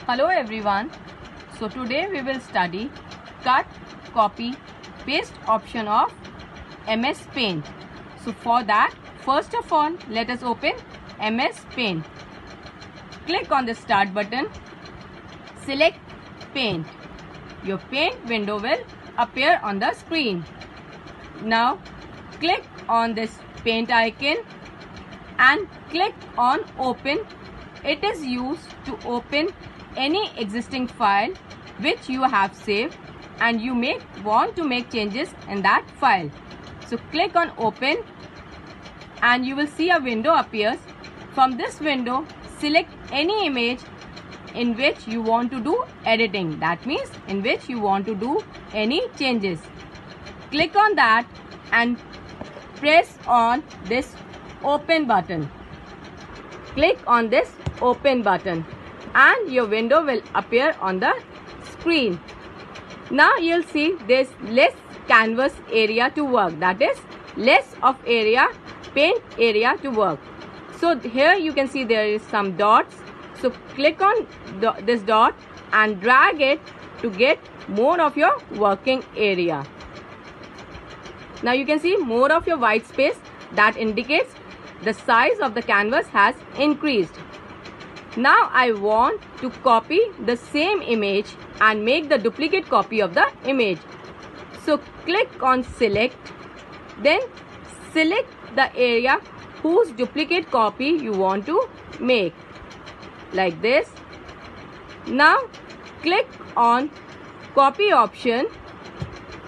Hello everyone. So today we will study cut, copy, paste option of MS Paint. So for that, first of all, let us open MS Paint. Click on the start button. Select Paint. Your paint window will appear on the screen. Now click on this paint icon and click on open. It is used to open any existing file which you have saved and you may want to make changes in that file. So click on open and you will see a window appears. From this window, select any image in which you want to do editing. That means in which you want to do any changes. Click on that and press on this open button. Click on this open button and your window will appear on the screen. Now you'll see there's less canvas area to work, that is less of area, paint area to work. So here you can see there is some dots. So click on this dot and drag it to get more of your working area. Now you can see more of your white space, that indicates the size of the canvas has increased. Now I want to copy the same image and make the duplicate copy of the image. So click on select, then select the area whose duplicate copy you want to make, like this. Now click on copy option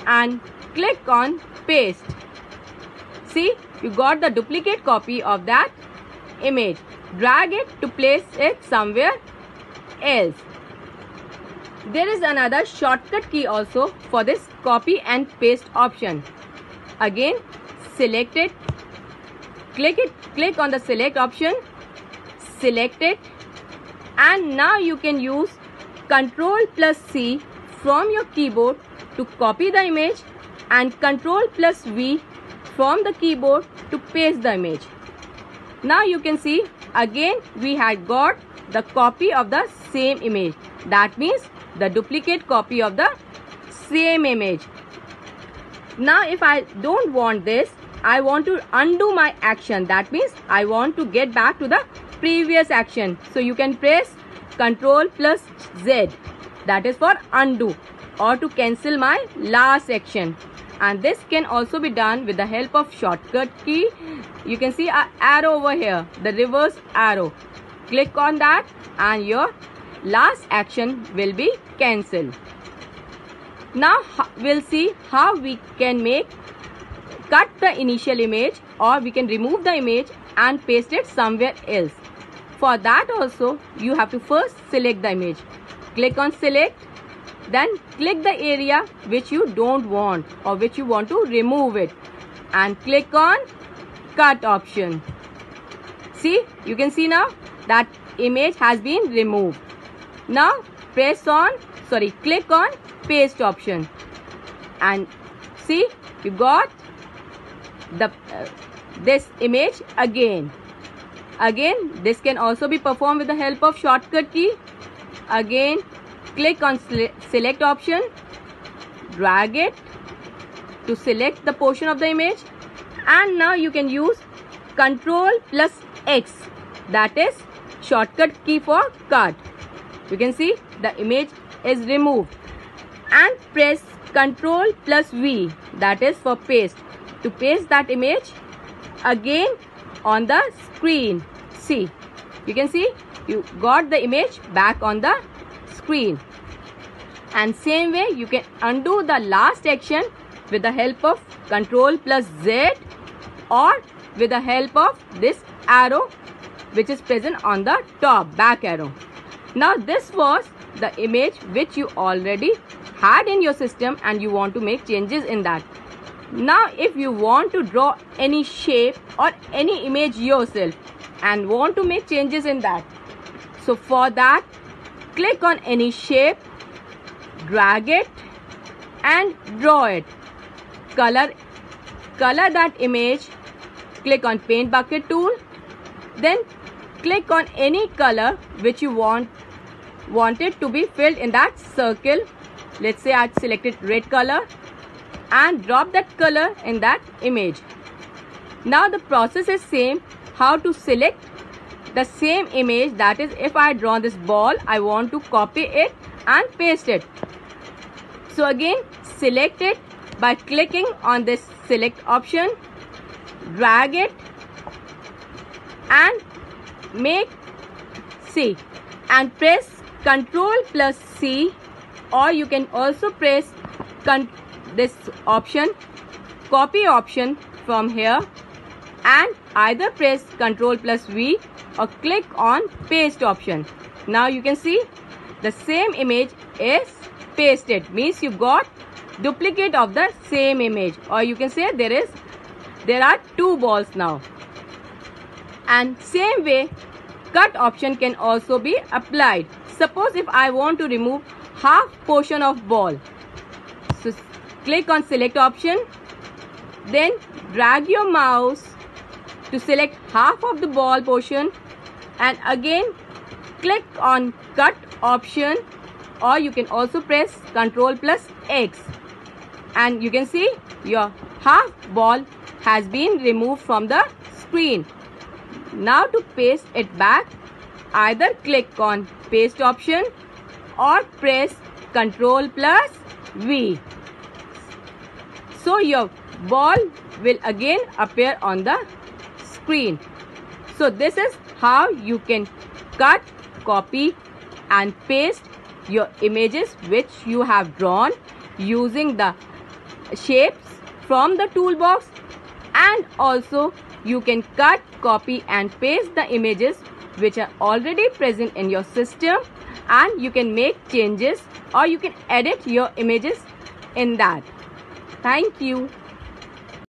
and click on paste. See, you got the duplicate copy of that image. Drag it to place it somewhere else. There is another shortcut key also for this copy and paste option. Again, select it, click on the select option, select it, and now you can use Ctrl+C from your keyboard to copy the image and Ctrl+V from the keyboard to paste the image. Now you can see again we had got the copy of the same image. That means the duplicate copy of the same image. Now if I don't want this, I want to undo my action. That means I want to get back to the previous action. So you can press Ctrl+Z. That is for undo or to cancel my last action. And this can also be done with the help of shortcut key. You can see an arrow over here, the reverse arrow. Click on that and your last action will be cancelled. Now we'll see how we can cut the initial image, or we can remove the image and paste it somewhere else. For that also you have to first select the image. Click on select. Then click the area which you don't want or which you want to remove it and click on cut option. See, you can see now that image has been removed. Now click on paste option and see, you got the this image again. This can also be performed with the help of shortcut key. Again, click on select option, drag it to select the portion of the image, and now you can use Ctrl+X, that is shortcut key for cut. You can see the image is removed, and press Ctrl+V, that is for paste, to paste that image again on the screen. See, you can see you got the image back on the screen. And same way you can undo the last action with the help of Ctrl+Z or with the help of this arrow which is present on the top, back arrow. Now this was the image which you already had in your system and you want to make changes in that. Now if you want to draw any shape or any image yourself and want to make changes in that, so for that, click on any shape, drag it and draw it. Color that image. Click on paint bucket tool. Then click on any color which you want want it to be filled in that circle. Let's say I selected red color and drop that color in that image. Now the process is same. How to select the same image, that is, if I draw this ball, I want to copy it and paste it. So again, select it by clicking on this select option, drag it and and press Ctrl+C, or you can also press this option, copy option from here, and either press Ctrl+V or click on paste option. Now you can see the same image is pasted, means you got duplicate of the same image, or you can say there are two balls now. And same way, cut option can also be applied. Suppose if I want to remove half portion of ball, so click on select option, then drag your mouse to select half of the ball portion, and again click on cut option, or you can also press Ctrl+X, and you can see your half ball has been removed from the screen. Now to paste it back, either click on paste option or press Ctrl+V. So your ball will again appear on the screen. So this is how you can cut, copy and paste your images which you have drawn using the shapes from the toolbox, and also you can cut, copy and paste the images which are already present in your system, and you can make changes or you can edit your images in that. Thank you.